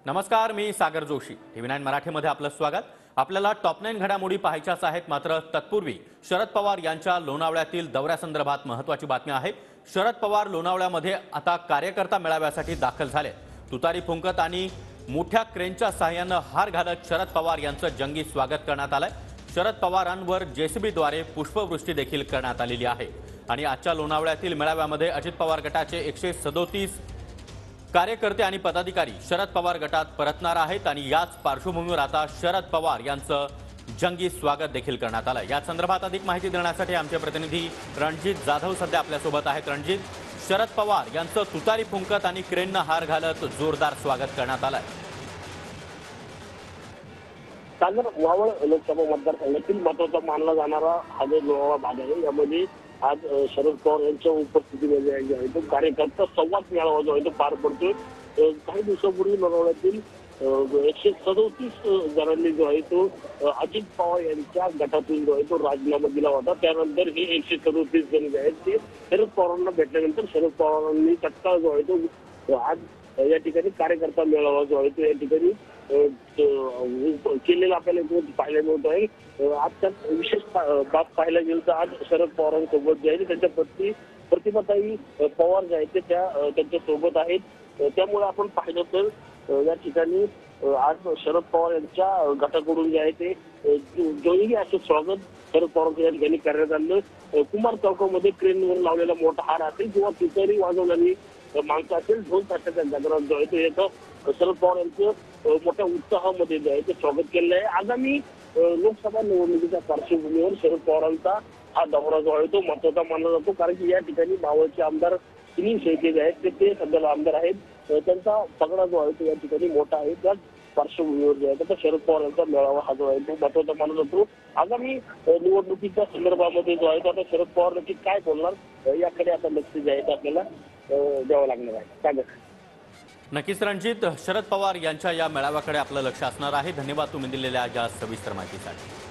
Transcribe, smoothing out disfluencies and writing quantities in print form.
नमस्कार, मी सागर जोशी. TV9 मराठीमध्ये आपलं स्वागत. आपल्याला टॉप 9 घडामोडी पाहायच्याच आहेत, मात्र तत्पूर्वी शरद पवार यांच्या लोणावळ्यातील दौऱ्यासंदर्भात महत्त्वाची बातमी आहे. शरद पवार लोणावळ्यामध्ये आता कार्यकर्ता मेळाव्यासाठी दाखल झाले. तुतारी फुंकत आणि मोठ्या क्रेनच्या सहाय्याने हार घालत शरद पवार यांचं जंगी स्वागत करण्यात आलंय. शरद पवारांवर जेसीबीद्वारे पुष्पवृष्टी देखील करण्यात आलेली आहे. आणि आजच्या लोणावळ्यातील मेळाव्यामध्ये अजित पवार गटाचे 137 कार्यकर्ते आणि पदाधिकारी शरद पवार गटात परतणार आहेत. आणि याच पार्श्वभूमीवर आता शरद पवार यांचं जंगी स्वागत देखील करण्यात आलं. या संदर्भात अधिक माहिती देण्यासाठी आमचे प्रतिनिधी रणजित जाधव सध्या आपल्यासोबत आहेत. रणजित, शरद पवार यांचं तुतारी फुंकत आणि क्रेननं हार घालत जोरदार स्वागत करण्यात आलंय. सागर, वावळ लोकसभा मतदारसंघातील महत्वाचा मानला जाणारा हा जो लोणावळा भाग आहे, यामध्ये आज शरद पवार यांच्या उपस्थितीमध्ये जो आहे तो कार्यकर्ता संवाद मेळावा जो आहे तो पार पडतोय. काही दिवसापूर्वी लोणावळ्यातील 137 जणांनी जो आहे तो अजित पवार यांच्या गटातून जो आहे तो राजीनामा दिला होता. त्यानंतर हे 137 जण जे आहेत ते शरद पवारांना भेटल्यानंतर शरद पवारांनी तत्काळ जो आहे तो आज या ठिकाणी कार्यकर्ता मेळावा जो आहे तो या ठिकाणी केलेला आपल्याला पाहायला मिळत आहे. आज त्यात विशेष बाब पाहायला गेलं तर आज शरद पवारांसोबत जे आहे त्यांच्या प्रतिभाताई पवार जे आहेत ते त्यांच्या सोबत आहेत. त्यामुळे आपण पाहिलं तर या ठिकाणी आज शरद पवार यांच्या गटाकडून जे आहे ते जोईने असं स्वागत शरद पवारांच्या या ठिकाणी करण्यात आलं. कुमार चौकामध्ये क्रेनवर लावलेला मोठा हार असेल किंवा तुतारी वाजवणारी माणसं असेल, ढोल ताशाच्या गजरात जो आहे तो येतं शरद पवार यांचं मोठ्या उत्साहामध्ये जे आहे ते स्वागत केलेलं आहे. आगामी लोकसभा निवडणुकीच्या पार्श्वभूमीवर शरद पवारांचा हा दौरा जो आहे तो महत्वाचा मानला जातो. कारण की या ठिकाणी मावळचे आमदार सुनील शेळके जे आहेत ते सध्याला आमदार आहेत. त्यांचा पगडा जो आहे तो या ठिकाणी मोठा आहे. त्याच पार्श्वभूमीवर जे आहे तर शरद पवार यांचा मेळावा हा जो आहे तो महत्वाचा मानला जातो. आगामी निवडणुकीच्या संदर्भामध्ये जो आहे तो आता शरद पवार नक्की काय बोलणार याकडे आता लक्ष जे आहे ते आपल्याला द्यावं लागणार आहे. सागर, नक्कीच रणजित, शरद पवार यांच्या या मेळाव्याकडे आपलं लक्ष असणार आहे. धन्यवाद तुम्ही दिलेल्या या सविस्तर माहितीसाठी.